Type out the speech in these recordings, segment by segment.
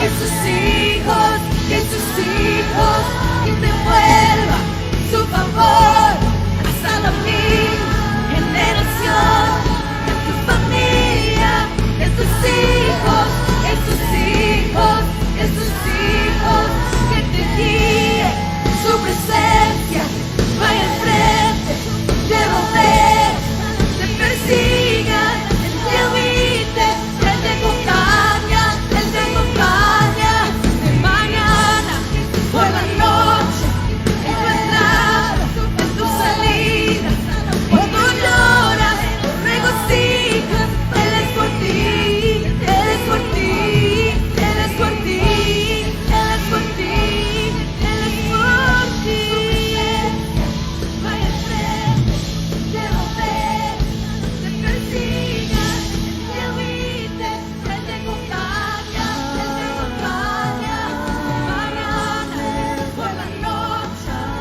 que sus hijos devuelvan su favor hasta la mil generación. En tu familia, en tus hijos, en tus hijos, en tus hijos, que te guíe su presencia, vaya al frente, te rodee, te persiga, Él te habite, Él te acompaña, Él te acompaña, de mañana por la noche, en tu entrada, en tu salida, cuando lloras, regocijas, Él es por ti, Él es por ti, Él es por ti, Él es por ti, Él es por ti. Vaya al frente, te rodee, te persiga, te habite, Él te acompaña, mañana, por la noche,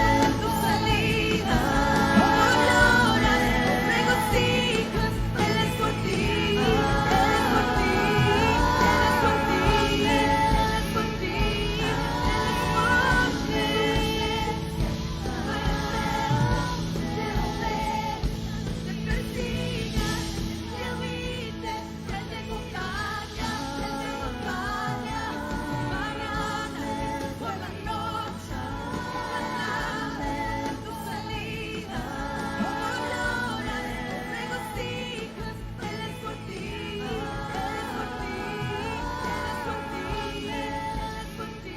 en tu salida, cuando lloras, regocijas, Él es por ti, Él es por ti, Él es por ti, Él es por ti, Él es por ti.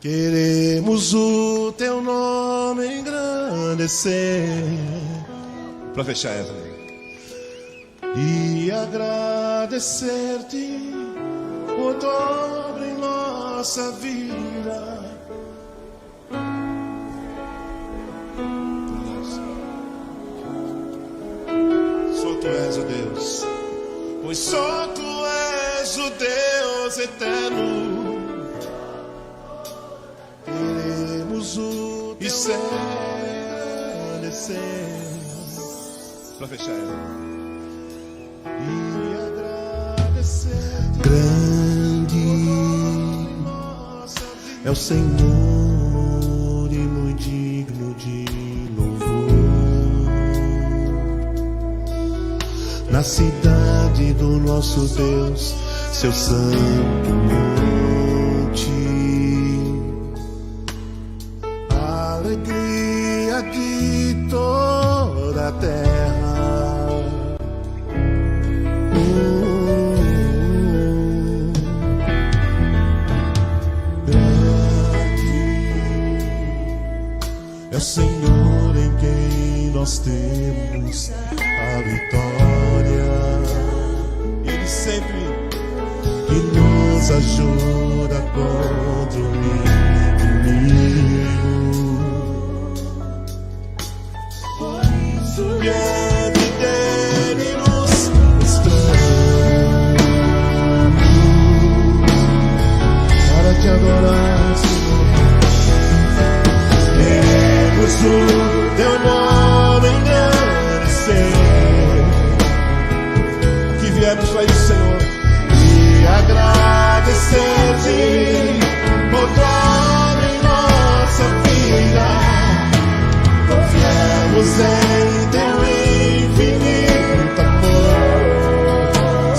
Queremos o teu nome engrandecer, para fechar essa, e agradecer-te por tua obra em nossa vida. Só tu és o Deus, pois só tu és o Deus eterno. E descer para fechar e agradecer. Grande é o Senhor e muito digno de louvor. Na cidade do nosso Deus, seu santo monte. Alegria de toda a terra. Grande é o Senhor em quem nós temos a vitória. Ele sempre que nos ajuda contra o inimigo. Diante dele nos estamos para te adorar, Senhor. Queremos o teu nome engrandecer, que viemos para isso, Senhor, e agradecer-te por tua obra em nossa vida. Confiamos em teu infinito amor.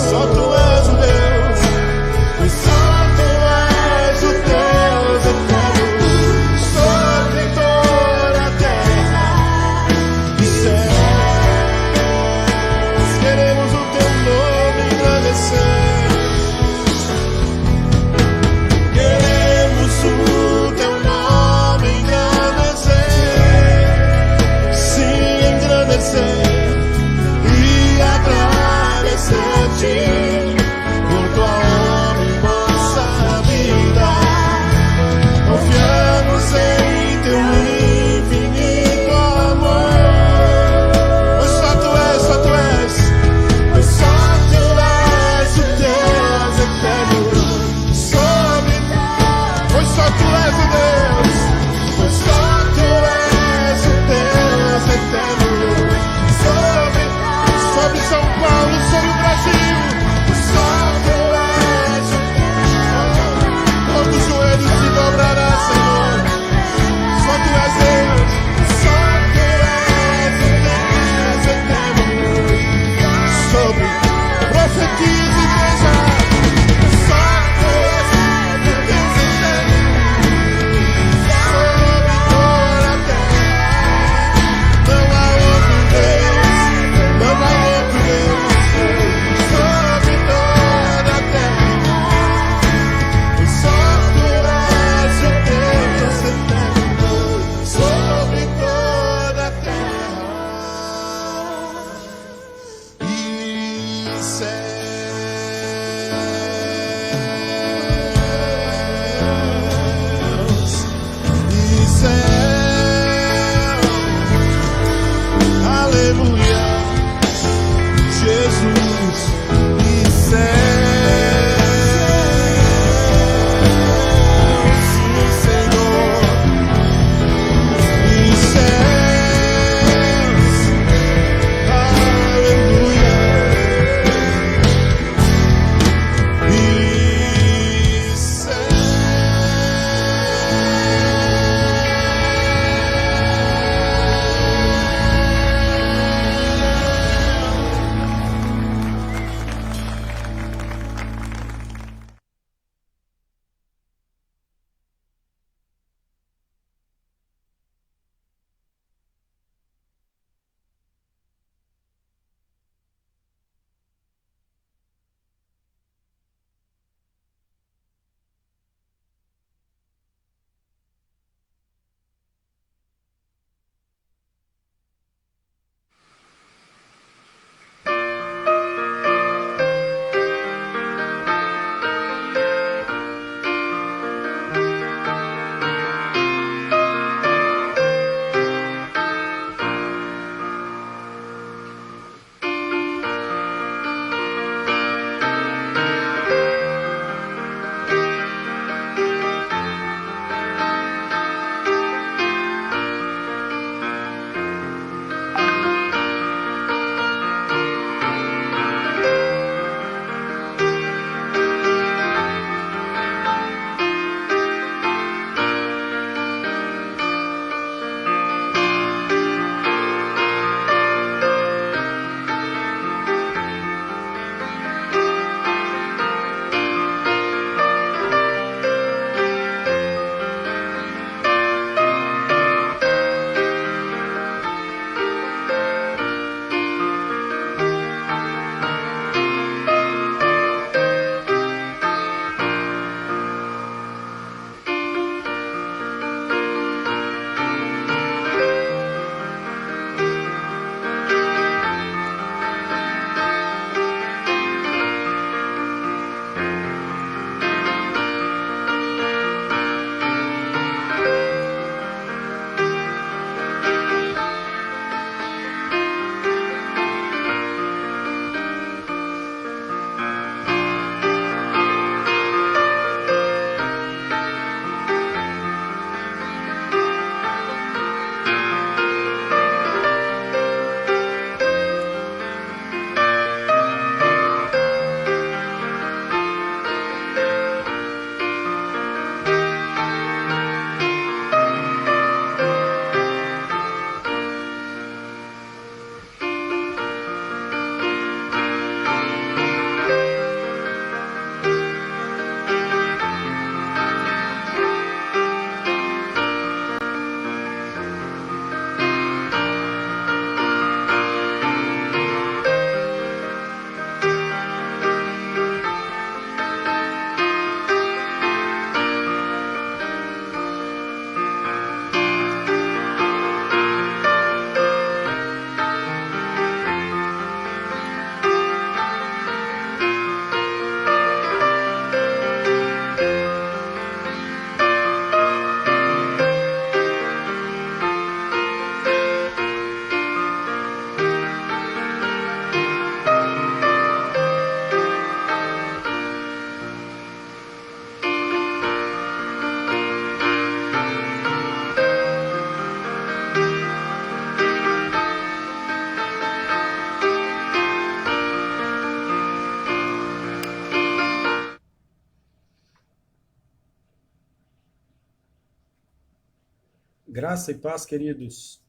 Graça e paz, queridos.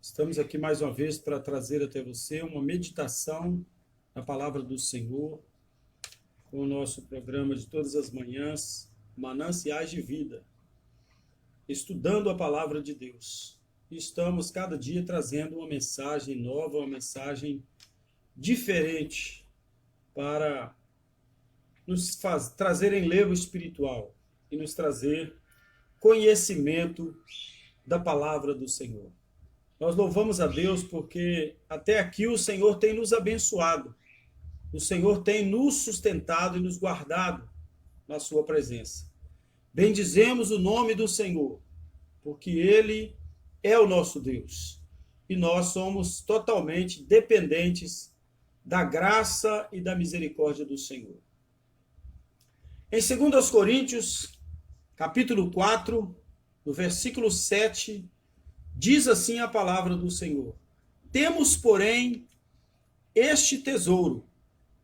Estamos aqui mais uma vez para trazer até você uma meditação na palavra do Senhor, com o nosso programa de todas as manhãs, Mananciais de Vida, estudando a palavra de Deus. E estamos cada dia trazendo uma mensagem nova, uma mensagem diferente para nos trazer enlevo espiritual e nos trazer conhecimento da palavra do Senhor. Nós louvamos a Deus porque até aqui o Senhor tem nos abençoado. O Senhor tem nos sustentado e nos guardado na sua presença. Bendizemos o nome do Senhor, porque Ele é o nosso Deus. E nós somos totalmente dependentes da graça e da misericórdia do Senhor. Em 2 Coríntios, capítulo 4, no versículo 7, diz assim a palavra do Senhor: Temos, porém, este tesouro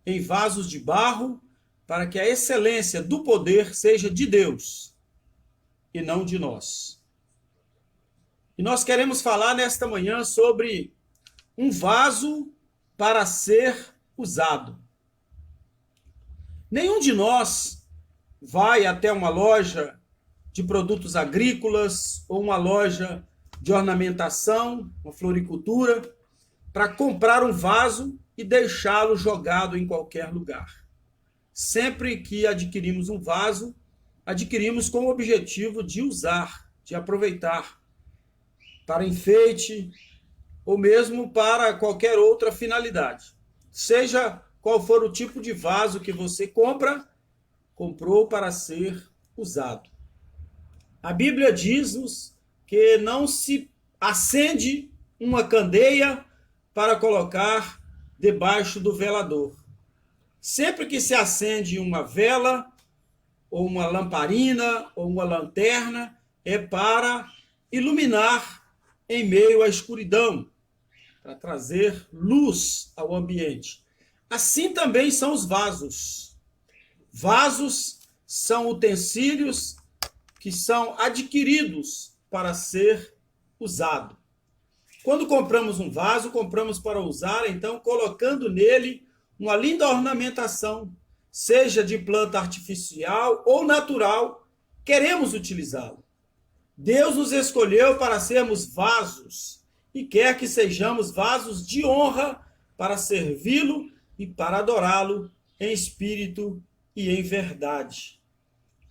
em vasos de barro, para que a excelência do poder seja de Deus e não de nós. E nós queremos falar nesta manhã sobre um vaso para ser usado. Nenhum de nós vai até uma loja de produtos agrícolas ou uma loja de ornamentação, uma floricultura, para comprar um vaso e deixá-lo jogado em qualquer lugar. Sempre que adquirimos um vaso, adquirimos com o objetivo de usar, de aproveitar para enfeite ou mesmo para qualquer outra finalidade. Seja qual for o tipo de vaso que você comprou para ser usado. A Bíblia diz-nos que não se acende uma candeia para colocar debaixo do velador. Sempre que se acende uma vela, ou uma lamparina, ou uma lanterna, é para iluminar em meio à escuridão, para trazer luz ao ambiente. Assim também são os vasos. Vasos são utensílios que são adquiridos para ser usado. Quando compramos um vaso, compramos para usar, então colocando nele uma linda ornamentação, seja de planta artificial ou natural, queremos utilizá-lo. Deus nos escolheu para sermos vasos e quer que sejamos vasos de honra para servi-lo e para adorá-lo em espírito e em verdade.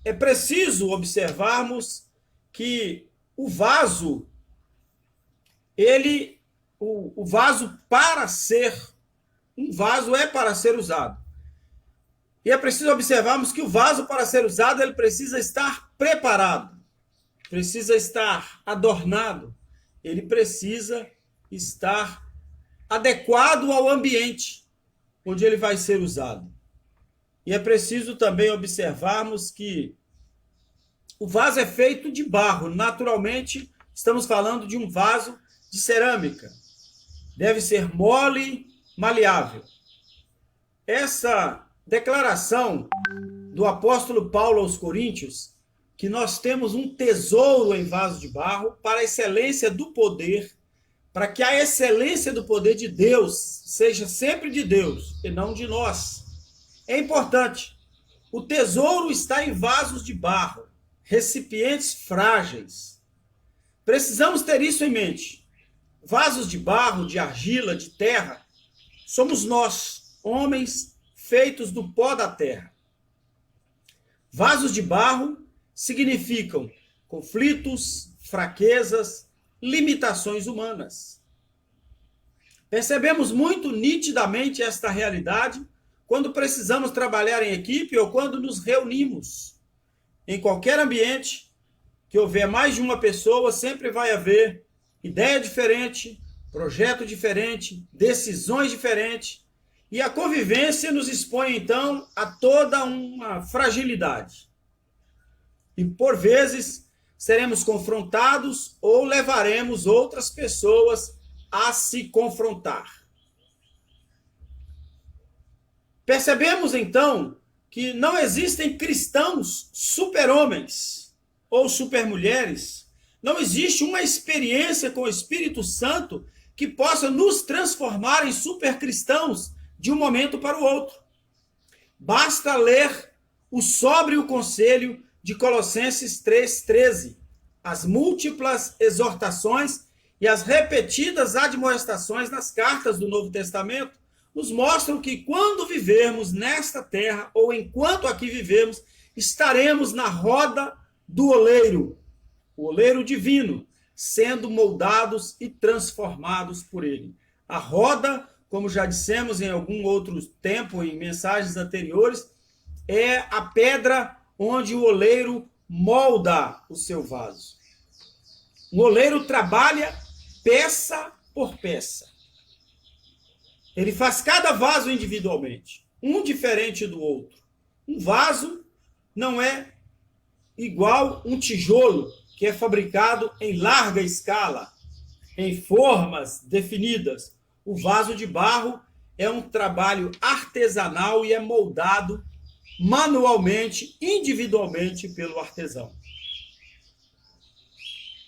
É preciso observarmos que o vaso, o vaso para ser um vaso é para ser usado. E é preciso observarmos que o vaso para ser usado, ele precisa estar preparado, precisa estar adornado, ele precisa estar adequado ao ambiente onde ele vai ser usado. E é preciso também observarmos que o vaso é feito de barro. Naturalmente, estamos falando de um vaso de cerâmica. Deve ser mole, maleável. Essa declaração do apóstolo Paulo aos Coríntios, que nós temos um tesouro em vaso de barro para a excelência do poder, para que a excelência do poder de Deus seja sempre de Deus e não de nós. É importante. O tesouro está em vasos de barro, recipientes frágeis. Precisamos ter isso em mente. Vasos de barro, de argila, de terra, somos nós, homens feitos do pó da terra. Vasos de barro significam conflitos, fraquezas, limitações humanas. Percebemos muito nitidamente esta realidade quando precisamos trabalhar em equipe ou quando nos reunimos. Em qualquer ambiente que houver mais de uma pessoa, sempre vai haver ideia diferente, projeto diferente, decisões diferentes, e a convivência nos expõe, então, a toda uma fragilidade. E, por vezes, seremos confrontados ou levaremos outras pessoas a se confrontar. Percebemos, então, que não existem cristãos super-homens ou super-mulheres, Não existe uma experiência com o Espírito Santo que possa nos transformar em supercristãos de um momento para o outro. Basta ler o sóbrio conselho de Colossenses 3,13. As múltiplas exortações e as repetidas admoestações nas cartas do Novo Testamento nos mostram que quando vivermos nesta terra, ou enquanto aqui vivemos, estaremos na roda do oleiro, o oleiro divino, sendo moldados e transformados por ele. A roda, como já dissemos em algum outro tempo, em mensagens anteriores, é a pedra onde o oleiro molda o seu vaso. O oleiro trabalha peça por peça. Ele faz cada vaso individualmente, um diferente do outro. Um vaso não é igual um tijolo, que é fabricado em larga escala, em formas definidas. O vaso de barro é um trabalho artesanal e é moldado manualmente, individualmente pelo artesão.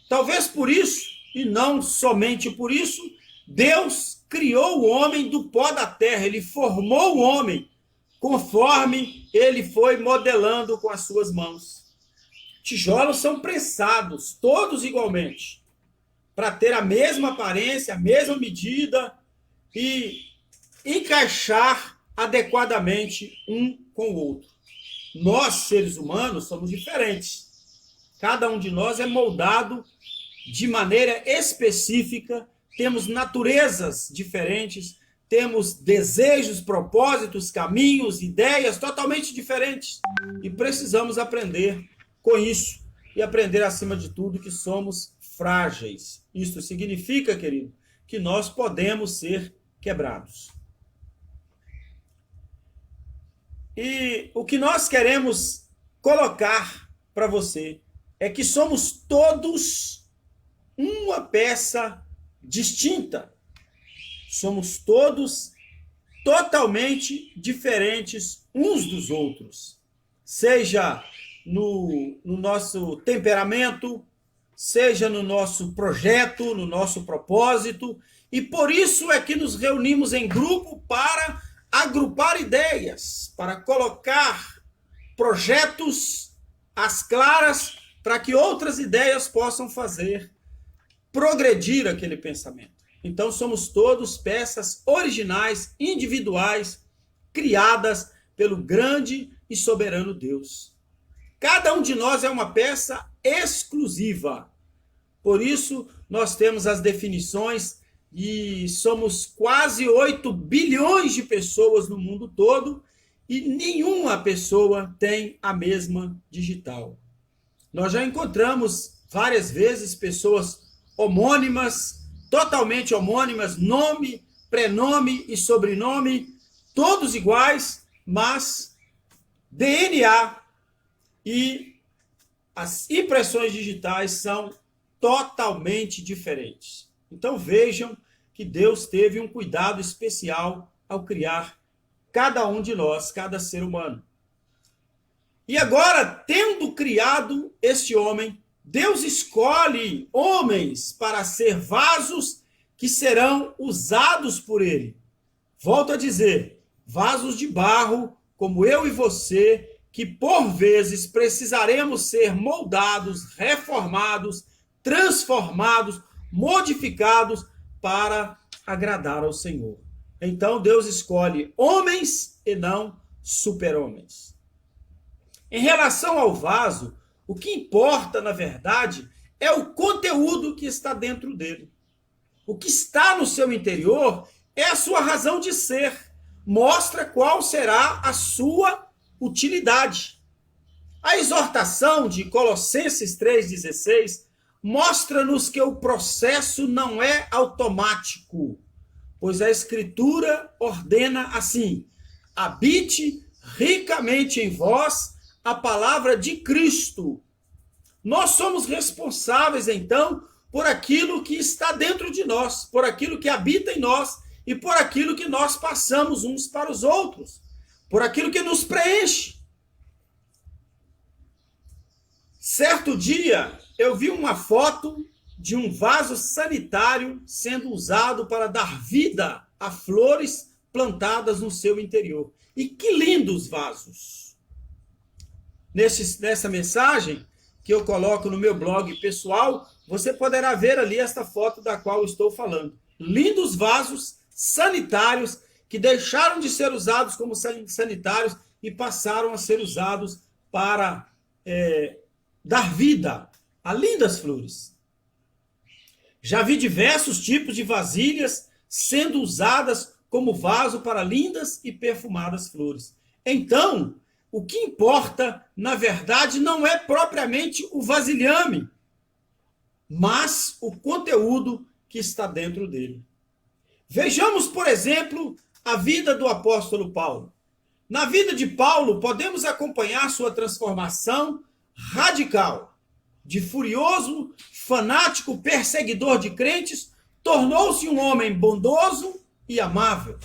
Talvez por isso, e não somente por isso, Deus criou o homem do pó da terra. Ele formou o homem conforme ele foi modelando com as suas mãos. Tijolos são pressados, todos igualmente, para ter a mesma aparência, a mesma medida e encaixar adequadamente um com o outro. Nós, seres humanos, somos diferentes. Cada um de nós é moldado de maneira específica, temos naturezas diferentes, temos desejos, propósitos, caminhos, ideias totalmente diferentes. E precisamos aprender com isso e aprender, acima de tudo, que somos frágeis. Isso significa, querido, que nós podemos ser quebrados. E o que nós queremos colocar para você é que somos todos uma peça distinta. Somos todos totalmente diferentes uns dos outros. Seja no nosso temperamento, seja no nosso projeto, no nosso propósito. E por isso é que nos reunimos em grupo para agrupar ideias, para colocar projetos às claras, para que outras ideias possam fazer progredir aquele pensamento. Então somos todos peças originais, individuais, criadas pelo grande e soberano Deus. Cada um de nós é uma peça exclusiva. Por isso nós temos as definições e somos quase 8 bilhões de pessoas no mundo todo e nenhuma pessoa tem a mesma digital. Nós já encontramos várias vezes pessoas homônimas, totalmente homônimas, nome, prenome e sobrenome, todos iguais, mas DNA e as impressões digitais são totalmente diferentes. Então vejam que Deus teve um cuidado especial ao criar cada um de nós, cada ser humano. E agora, tendo criado este homem, Deus escolhe homens para ser vasos que serão usados por ele. Volto a dizer, vasos de barro, como eu e você, que por vezes precisaremos ser moldados, reformados, transformados, modificados para agradar ao Senhor. Então Deus escolhe homens e não super-homens. Em relação ao vaso, o que importa, na verdade, é o conteúdo que está dentro dele. O que está no seu interior é a sua razão de ser. Mostra qual será a sua utilidade. A exortação de Colossenses 3,16 mostra-nos que o processo não é automático, pois a Escritura ordena assim: habite ricamente em vós a palavra de Cristo. Nós somos responsáveis, então, por aquilo que está dentro de nós, por aquilo que habita em nós e por aquilo que nós passamos uns para os outros, por aquilo que nos preenche. Certo dia, eu vi uma foto de um vaso sanitário sendo usado para dar vida a flores plantadas no seu interior. E que lindos vasos! Nessa mensagem que eu coloco no meu blog pessoal, você poderá ver ali esta foto da qual estou falando. Lindos vasos sanitários que deixaram de ser usados como sanitários e passaram a ser usados para dar vida a lindas flores. Já vi diversos tipos de vasilhas sendo usadas como vaso para lindas e perfumadas flores. Então, o que importa, na verdade, não é propriamente o vasilhame, mas o conteúdo que está dentro dele. Vejamos, por exemplo, a vida do apóstolo Paulo. Na vida de Paulo, podemos acompanhar sua transformação radical. De furioso, fanático, perseguidor de crentes, tornou-se um homem bondoso e amável.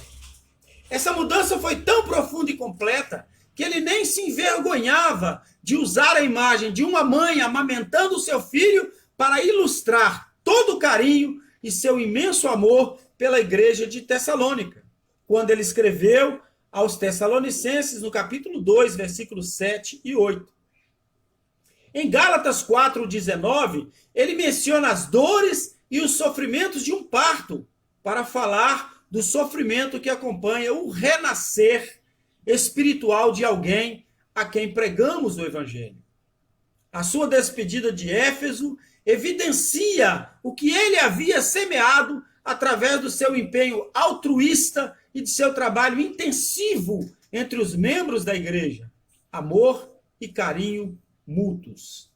Essa mudança foi tão profunda e completa que ele nem se envergonhava de usar a imagem de uma mãe amamentando seu filho para ilustrar todo o carinho e seu imenso amor pela igreja de Tessalônica, quando ele escreveu aos Tessalonicenses, no capítulo 2, versículos 7 e 8. Em Gálatas 4:19, ele menciona as dores e os sofrimentos de um parto, para falar do sofrimento que acompanha o renascer espiritual de alguém a quem pregamos o evangelho. A sua despedida de Éfeso evidencia o que ele havia semeado através do seu empenho altruísta e de seu trabalho intensivo entre os membros da igreja. Amor e carinho mútuos.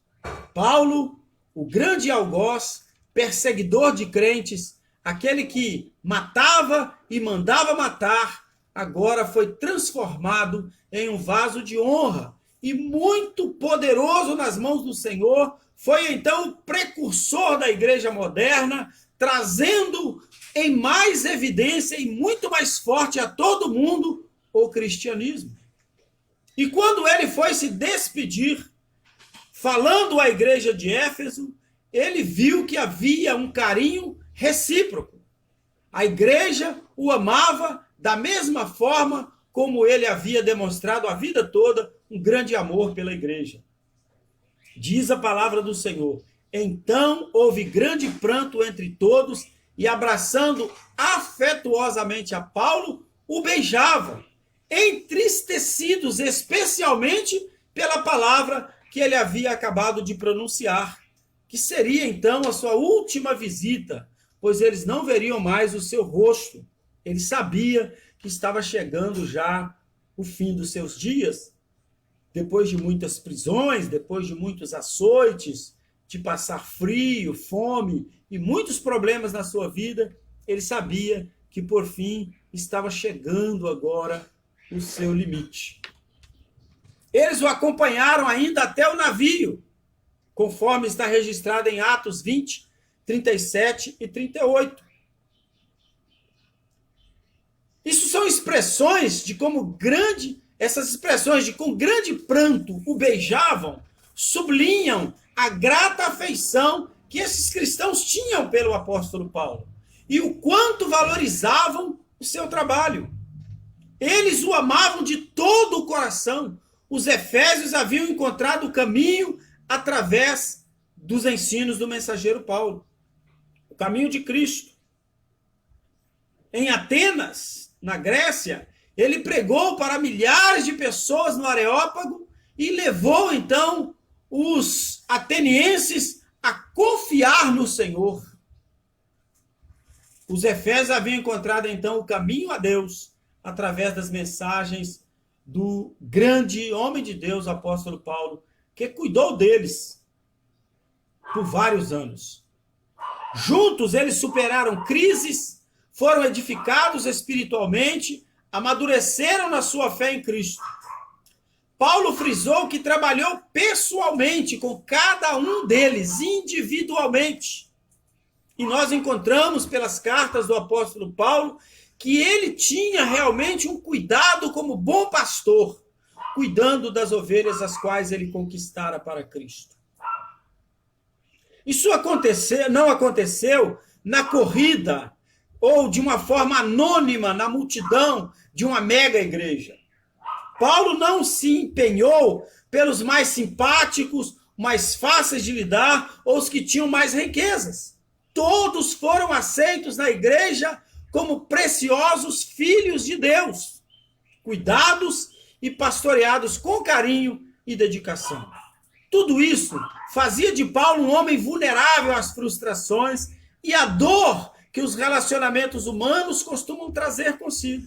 Paulo, o grande algoz, perseguidor de crentes, aquele que matava e mandava matar, agora foi transformado em um vaso de honra e muito poderoso nas mãos do Senhor. Foi então o precursor da igreja moderna, trazendo em mais evidência e muito mais forte a todo mundo o cristianismo. E quando ele foi se despedir, falando à igreja de Éfeso, ele viu que havia um carinho recíproco. A igreja o amava da mesma forma como ele havia demonstrado a vida toda um grande amor pela igreja. Diz a palavra do Senhor: então houve grande pranto entre todos, e abraçando afetuosamente a Paulo, o beijavam, entristecidos especialmente pela palavra que ele havia acabado de pronunciar, que seria então a sua última visita, pois eles não veriam mais o seu rosto. Ele sabia que estava chegando já o fim dos seus dias, depois de muitas prisões, depois de muitos açoites, de passar frio, fome e muitos problemas na sua vida. Ele sabia que por fim estava chegando agora o seu limite. Eles o acompanharam ainda até o navio, conforme está registrado em Atos 20, 37 e 38. Isso são expressões de como essas expressões de com grande pranto o beijavam, sublinham a grata afeição que esses cristãos tinham pelo apóstolo Paulo e o quanto valorizavam o seu trabalho. Eles o amavam de todo o coração. Os efésios haviam encontrado o caminho através dos ensinos do mensageiro Paulo, o caminho de Cristo. Em Atenas, na Grécia, ele pregou para milhares de pessoas no Areópago e levou então os atenienses a confiar no Senhor. Os efésios haviam encontrado então o caminho a Deus através das mensagens do grande homem de Deus, o apóstolo Paulo, que cuidou deles por vários anos. Juntos eles superaram crises, foram edificados espiritualmente, amadureceram na sua fé em Cristo. Paulo frisou que trabalhou pessoalmente com cada um deles, individualmente. E nós encontramos pelas cartas do apóstolo Paulo que ele tinha realmente um cuidado como bom pastor, cuidando das ovelhas as quais ele conquistara para Cristo. Isso não aconteceu na corrida ou de uma forma anônima na multidão de uma mega igreja. Paulo não se empenhou pelos mais simpáticos, mais fáceis de lidar ou os que tinham mais riquezas. Todos foram aceitos na igreja como preciosos filhos de Deus, cuidados e pastoreados com carinho e dedicação. Tudo isso fazia de Paulo um homem vulnerável às frustrações e à dor que os relacionamentos humanos costumam trazer consigo.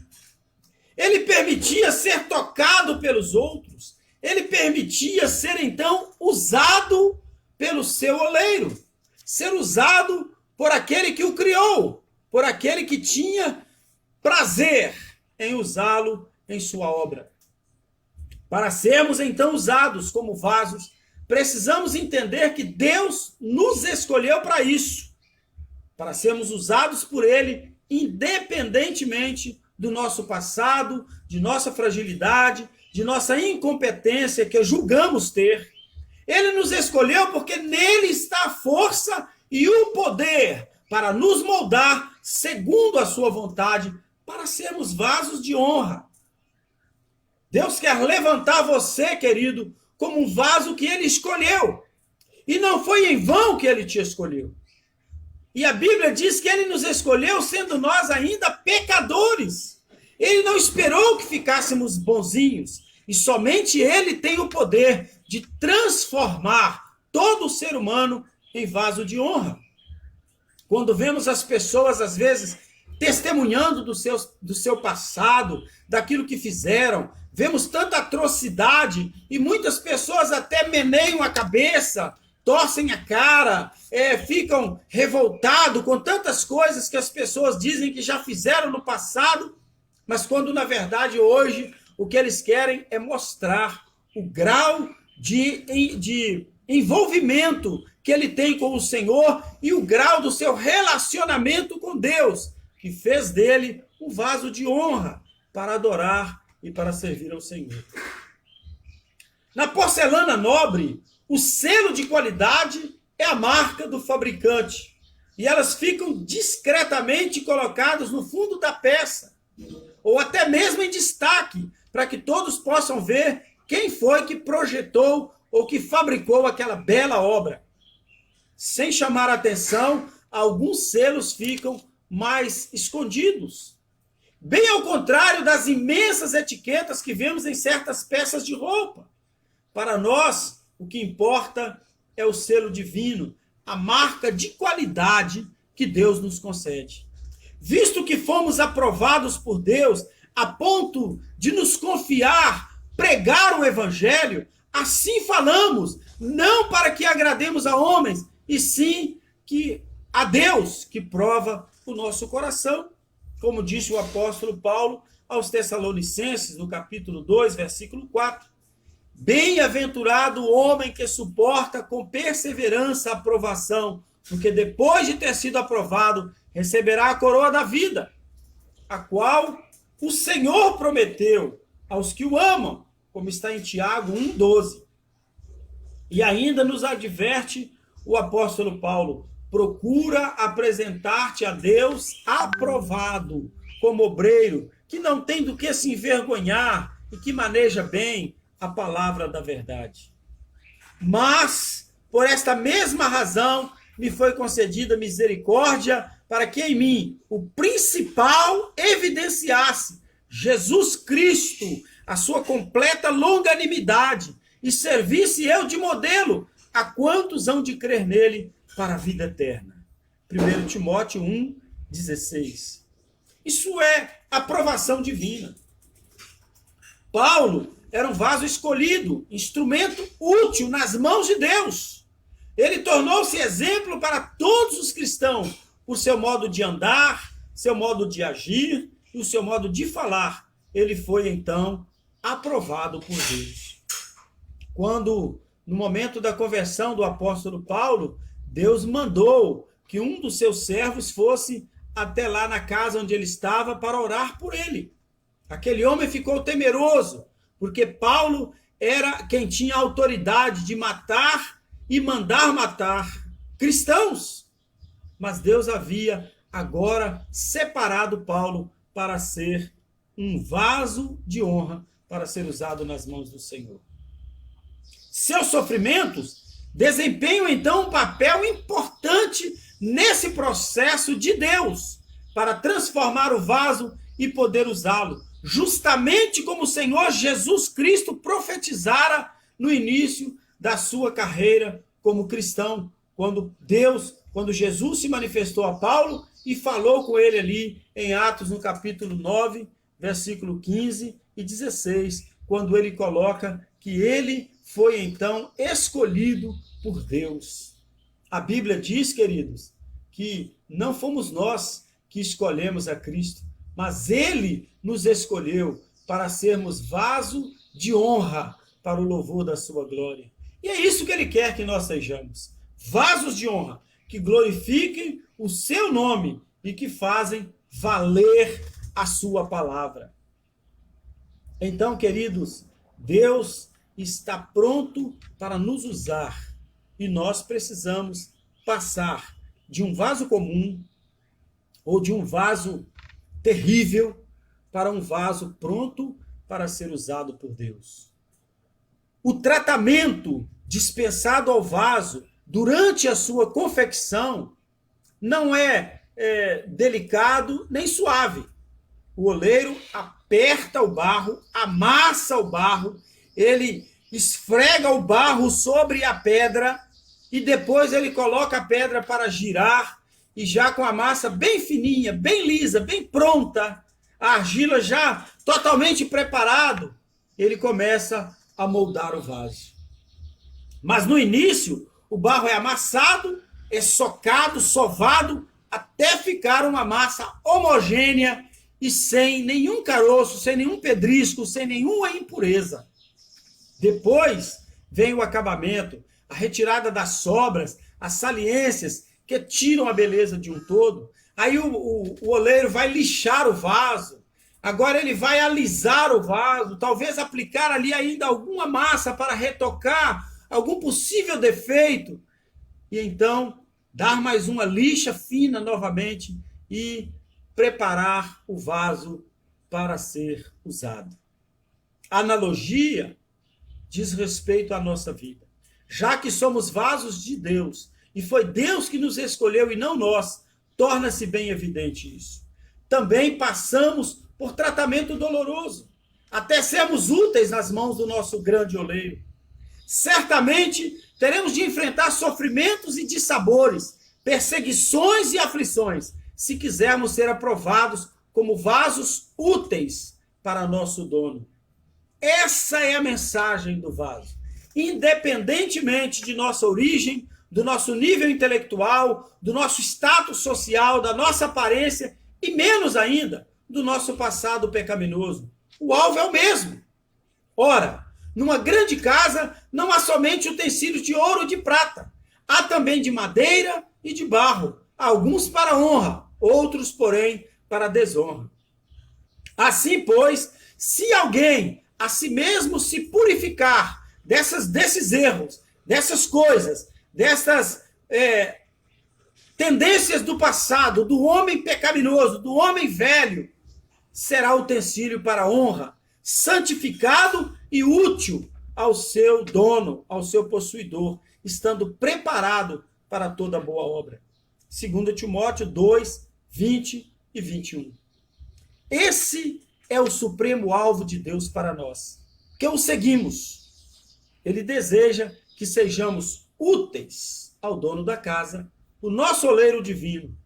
Ele permitia ser tocado pelos outros, ele permitia ser, então, usado pelo seu oleiro, ser usado por aquele que o criou, por aquele que tinha prazer em usá-lo em sua obra. Para sermos, então, usados como vasos, precisamos entender que Deus nos escolheu para isso, para sermos usados por Ele, independentemente do nosso passado, de nossa fragilidade, de nossa incompetência que julgamos ter. Ele nos escolheu porque nele está a força e o poder para nos moldar segundo a sua vontade, para sermos vasos de honra. Deus quer levantar você, querido, como um vaso que ele escolheu. E não foi em vão que ele te escolheu. E a Bíblia diz que ele nos escolheu sendo nós ainda pecadores. Ele não esperou que ficássemos bonzinhos. E somente ele tem o poder de transformar todo o ser humano em vaso de honra. Quando vemos as pessoas, às vezes, testemunhando do seu passado, daquilo que fizeram, vemos tanta atrocidade e muitas pessoas até meneiam a cabeça, torcem a cara, ficam revoltados com tantas coisas que as pessoas dizem que já fizeram no passado, mas quando, na verdade, hoje, o que eles querem é mostrar o grau de envolvimento que ele tem com o Senhor e o grau do seu relacionamento com Deus, que fez dele um vaso de honra para adorar e para servir ao Senhor. Na porcelana nobre, o selo de qualidade é a marca do fabricante. E elas ficam discretamente colocadas no fundo da peça, ou até mesmo em destaque, para que todos possam ver quem foi que projetou ou que fabricou aquela bela obra. Sem chamar a atenção, alguns selos ficam mais escondidos. Bem ao contrário das imensas etiquetas que vemos em certas peças de roupa. Para nós, o que importa é o selo divino, a marca de qualidade que Deus nos concede. Visto que fomos aprovados por Deus a ponto de nos confiar, pregar o evangelho, assim falamos, não para que agrademos a homens, e sim que a Deus que prova o nosso coração. Como disse o apóstolo Paulo aos Tessalonicenses, no capítulo 2, versículo 4. Bem-aventurado o homem que suporta com perseverança a aprovação, porque depois de ter sido aprovado, receberá a coroa da vida, a qual o Senhor prometeu aos que o amam, como está em Tiago 1,12. E ainda nos adverte o apóstolo Paulo: procura apresentar-te a Deus aprovado, como obreiro, que não tem do que se envergonhar e que maneja bem a palavra da verdade. Mas, por esta mesma razão, me foi concedida misericórdia para que em mim o principal evidenciasse Jesus Cristo, a sua completa longanimidade, e servisse eu de modelo a quantos hão de crer nele para a vida eterna. 1 Timóteo 1,16. Isso é aprovação divina. Paulo era um vaso escolhido, instrumento útil nas mãos de Deus. Ele tornou-se exemplo para todos os cristãos por seu modo de andar, seu modo de agir e o seu modo de falar. Ele foi, então, aprovado por Deus. Quando, no momento da conversão do apóstolo Paulo, Deus mandou que um dos seus servos fosse até lá na casa onde ele estava para orar por ele. Aquele homem ficou temeroso, porque Paulo era quem tinha autoridade de matar e mandar matar cristãos. Mas Deus havia agora separado Paulo para ser um vaso de honra para ser usado nas mãos do Senhor. Seus sofrimentos desempenham então um papel importante nesse processo de Deus para transformar o vaso e poder usá-lo, justamente como o Senhor Jesus Cristo profetizara no início da sua carreira como cristão, quando Jesus se manifestou a Paulo e falou com ele ali em Atos, no capítulo 9, versículo 15 e 16, quando ele coloca que ele foi então escolhido por Deus. A Bíblia diz, queridos, que não fomos nós que escolhemos a Cristo, mas ele nos escolheu para sermos vaso de honra para o louvor da sua glória. E é isso que ele quer que nós sejamos. Vasos de honra, que glorifiquem o seu nome e que fazem valer a sua palavra. Então, queridos, Deus está pronto para nos usar e nós precisamos passar de um vaso comum ou de um vaso terrível para um vaso pronto para ser usado por Deus. O tratamento dispensado ao vaso durante a sua confecção não é delicado nem suave. O oleiro aperta o barro, amassa o barro, ele esfrega o barro sobre a pedra e depois ele coloca a pedra para girar e já com a massa bem fininha, bem lisa, bem pronta, a argila já totalmente preparado, ele começa a moldar o vaso. Mas no início, o barro é amassado, é socado, sovado, até ficar uma massa homogênea e sem nenhum caroço, sem nenhum pedrisco, sem nenhuma impureza. Depois vem o acabamento, a retirada das sobras, as saliências que tiram a beleza de um todo. Aí o oleiro vai lixar o vaso, agora ele vai alisar o vaso, talvez aplicar ali ainda alguma massa para retocar algum possível defeito, e então dar mais uma lixa fina novamente e preparar o vaso para ser usado. A analogia diz respeito à nossa vida. Já que somos vasos de Deus, e foi Deus que nos escolheu e não nós, torna-se bem evidente isso. Também passamos por tratamento doloroso, até sermos úteis nas mãos do nosso grande oleiro. Certamente teremos de enfrentar sofrimentos e dissabores, perseguições e aflições, se quisermos ser aprovados como vasos úteis para nosso dono. Essa é a mensagem do vaso. Independentemente de nossa origem, do nosso nível intelectual, do nosso status social, da nossa aparência e menos ainda do nosso passado pecaminoso. O alvo é o mesmo. Ora, numa grande casa não há somente utensílios de ouro ou de prata. Há também de madeira e de barro, alguns para honra, outros, porém, para desonra. Assim, pois, se alguém a si mesmo se purificar desses erros, dessas coisas, dessas tendências do passado, do homem pecaminoso, do homem velho, será utensílio para honra, santificado e útil ao seu dono, ao seu possuidor, estando preparado para toda boa obra. 2 Timóteo 2, 20 e 21. Esse é o supremo alvo de Deus para nós, que o seguimos. Ele deseja que sejamos úteis ao dono da casa, o nosso oleiro divino,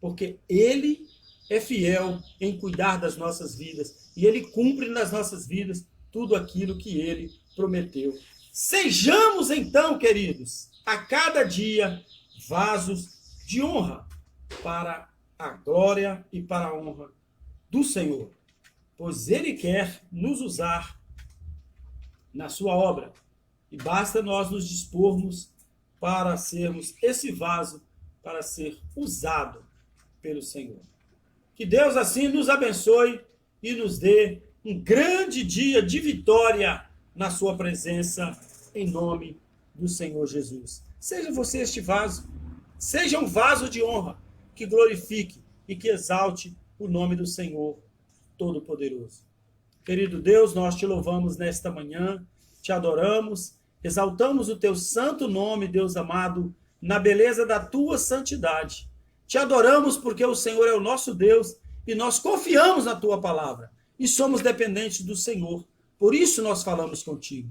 porque ele é fiel em cuidar das nossas vidas e ele cumpre nas nossas vidas tudo aquilo que ele prometeu. Sejamos então, queridos, a cada dia vasos de honra para a glória e para a honra do Senhor, pois ele quer nos usar na sua obra. E basta nós nos dispormos para sermos esse vaso para ser usado pelo Senhor. Que Deus assim nos abençoe e nos dê um grande dia de vitória na sua presença, em nome do Senhor Jesus. Seja você este vaso seja um vaso de honra que glorifique e que exalte o nome do Senhor Todo-Poderoso. Querido Deus, nós te louvamos nesta manhã, te adoramos, exaltamos o teu santo nome, Deus amado, na beleza da tua santidade. Te adoramos porque o Senhor é o nosso Deus e nós confiamos na tua palavra e somos dependentes do Senhor. Por isso nós falamos contigo.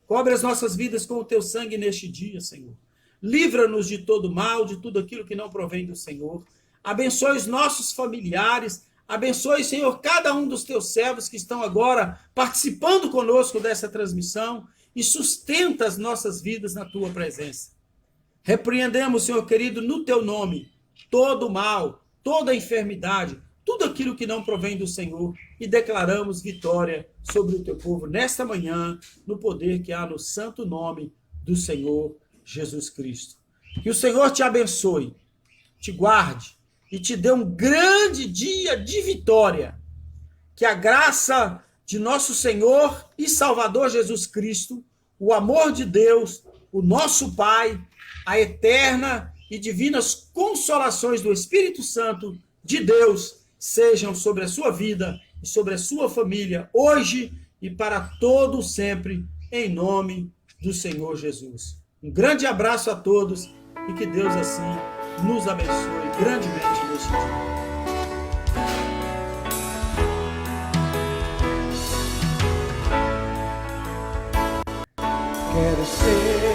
Cobre as nossas vidas com o teu sangue neste dia, Senhor. Livra-nos de todo mal, de tudo aquilo que não provém do Senhor. Abençoe os nossos familiares. Abençoe, Senhor, cada um dos teus servos que estão agora participando conosco dessa transmissão e sustenta as nossas vidas na tua presença. Repreendemos, Senhor querido, no teu nome, todo mal, toda enfermidade, tudo aquilo que não provém do Senhor e declaramos vitória sobre o teu povo nesta manhã, no poder que há no santo nome do Senhor Jesus Cristo. Que o Senhor te abençoe, te guarde e te dê um grande dia de vitória. Que a graça de nosso Senhor e Salvador Jesus Cristo, o amor de Deus, o nosso Pai, a eterna e divinas consolações do Espírito Santo de Deus sejam sobre a sua vida e sobre a sua família, hoje e para todo sempre, em nome do Senhor Jesus. Um grande abraço a todos e que Deus assim nos abençoe grandemente neste dia. Quero ser